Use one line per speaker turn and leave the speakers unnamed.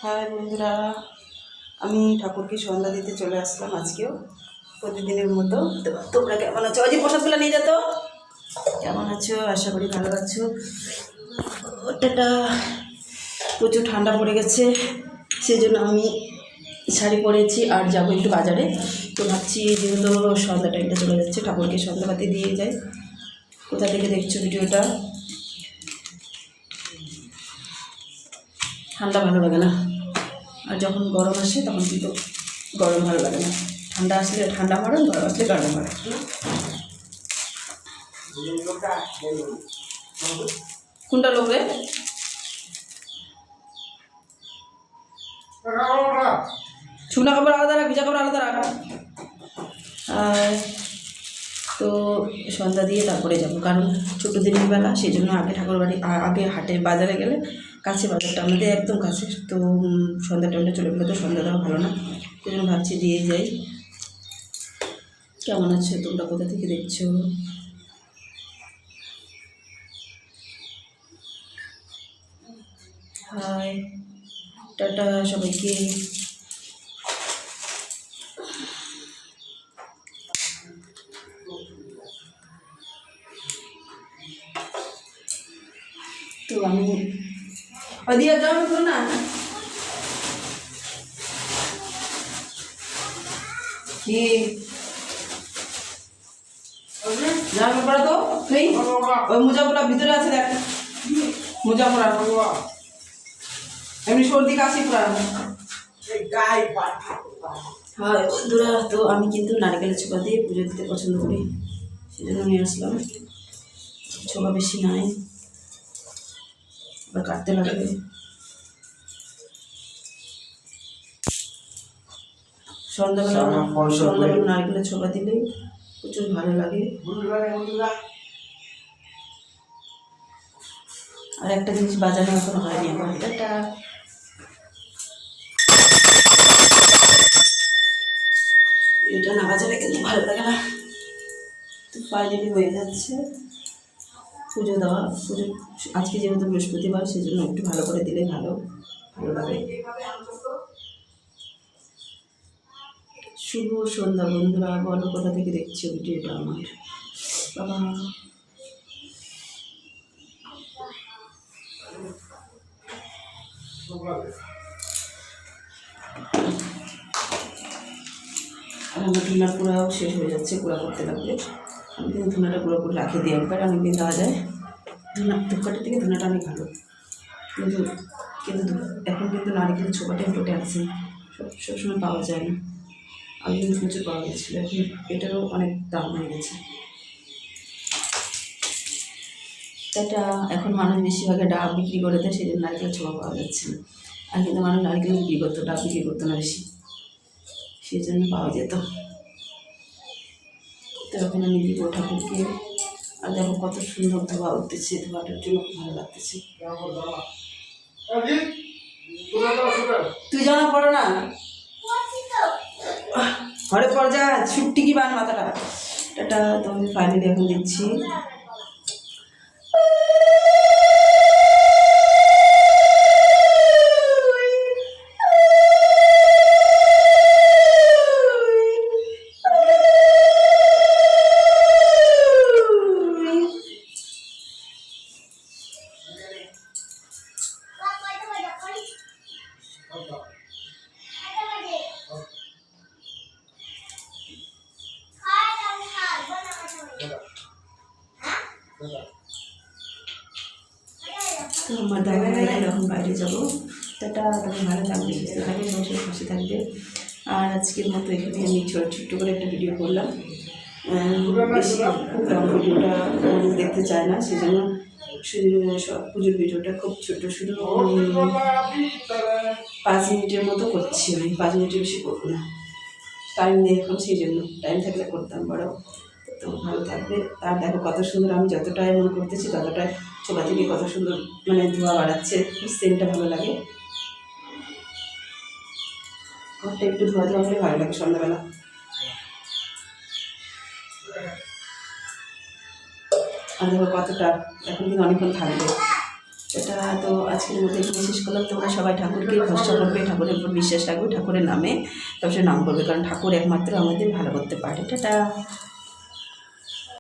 High বন্ধুরা, আমি ঠাকুরকে সন্ধ্যা দিতে চলে আসলাম আজকেও প্রতিদিনের মতো। তো তোমরা কেমন আছো? আজ প্রসাদগুলো নিয়ে যেত। কেমন আছো? আশা করি ভালো আছো। ওটা প্রচুর ঠান্ডা পড়ে গেছে, সেই জন্য আমি শাড়ি পরেছি আর যাবো একটু বাজারে। তো ভাবছি যেহেতু সন্ধ্যা টাইমটা চলে যাচ্ছে, ঠাকুরকে সন্ধ্যাবাতি দিয়ে যাই। কোথা থেকে দেখছো ভিডিওটা? ঠান্ডা ভালো লাগে না, আর যখন গরম আসে তখন কিন্তু গরম ভালো লাগে না। ঠান্ডা আসলে ঠান্ডা মারে, গরম আসলে গরম মারে। কোনটা লোক রে? শুকনা কাপড় আলাদা রাখ, ভিজা কাপড় আলাদা রাখ। তো সন্ধ্যা দিয়ে তারপরে যাবো, কারণ ছোটো দিনের বেলা, সেই জন্য আগে ঠাকুর বাড়ি আগে হাটে বাজারে গেলে, কাছে বাজারটা আমাদের একদম কাছে। তো সন্ধ্যা টাইমটা চলে গেলে তো সন্ধ্যা দেওয়া ভালো না, সেই জন্য ভাবছি দিয়ে যাই। কেমন আছো তোমরা? কোথা থেকে দেখছো? হাই, টাটা সবাইকে। তো আমি দিয়ে যাও না, কি জামা পড়া তো নেই, ওই মোজাগুলো ভিতরে আছে, দেখ মোজা পড়া। এমনি সর্দি কাশি পড়া। হ্যাঁ বন্ধুরা, তো আমি কিন্তু নারকেলের ছোপা দিয়ে পুজো দিতে পছন্দ করি, সেজন্য নিয়ে আসলাম। ছোপা বেশি নাই, আবার কাটতে লাগবে। সন্ধ্যাবেলা নারকেলের ছোপা দিলে প্রচুর ভালো লাগে। আর একটা জিনিস বাজানো এখনো হয়নি আমার, এটা এটা না বাজালে কিন্তু ভালো লাগে না। তো ফাইনালি হয়ে যাচ্ছে পুজো দেওয়া। পুজো আজকে যেহেতু বৃহস্পতিবার, সেই জন্য একটু ভালো করে দিলে ভালো লাগে। শুভ সন্ধ্যা বন্ধুরা, বলো কোথা থেকে দেখছো ভিডিওটা আমার। বাবা আর আমার ধুনার কুড়াও শেষ হয়ে যাচ্ছে, কুড়া করতে লাগবে। আমি কিন্তু ধুনাটা পুরো করে রাখে দিই একবার, অনেকদিন দেওয়া যায়। ধুনা ধূপকাঠির থেকে ধুনাটা অনেক ভালো, কিন্তু কিন্তু এখন কিন্তু নারকেলের ছোপাটা ফুটে আছে, সবসময় পাওয়া যায় না। আগে কিন্তু প্রচুর পাওয়া গেছিলো, এখন এটারও অনেক দাম হয়ে গেছে। এটা এখন মানুষ বেশিরভাগে ডাব বিক্রি করে দেয়, সেই জন্য নারকেলের ছোপা পাওয়া যাচ্ছে না। আর কিন্তু মানুষ নারকেল বিক্রি করতো, ডাব বিক্রি করতো না বেশি, সেই জন্য পাওয়া যেত। তো এখন আমি দিব ঠাকুরকে। আর দেখো কত সুন্দর ধোয়া উঠতেছে, ধোয়াটার জন্য খুব ভালো লাগতেছে। তুই জানা পড়ো না, ঘরে পর যা, ছুট্টি কি বান মাথাটা। এটা তো আমি ফাইনালি এখন দিচ্ছি। তো আমার দেখা হয়ে গেলে এখন বাইরে যাবো। টাটা, তবে ভালো থাকবে, সুস্থ থাকবে, বসে খুশি থাকবে। আর আজকের মতো এখানে আমি ছোট্ট করে একটা ভিডিও করলাম। বেশি খুব লং ভিডিওটা দেখতে চায় না, সেই জন্য সব পুজোর ভিডিওটা খুব ছোটো, শুধু 5 মিনিটের মতো করছি। আমি 5 মিনিটের বেশি করবো না, টাইম নেই এখন, সেই জন্য। টাইম থাকলে করতাম বড়। তো ভালো থাকবে। আর দেখো কত সুন্দর, আমি যতটাই মনে করতেছি ততটাই ছোপা থেকে কত সুন্দর মানে ধোঁয়া বাড়াচ্ছে, সেন্টটা ভালো লাগে। ঘরটা একটু ধোয়া ধোয়া হলে ভালো লাগে সন্ধ্যাবেলা। আর দেখো কতটা, এখন কিন্তু অনেকক্ষণ থাকবে। এটা তো আজকের মতো এখানে শেষ করলাম। তোমরা সবাই ঠাকুরকে ভরসা করবে, ঠাকুরের উপর বিশ্বাস রাখবে, ঠাকুরের নামে সবসময় নাম করবে, কারণ ঠাকুর একমাত্র আমাদের ভালো করতে পারে। টাটা।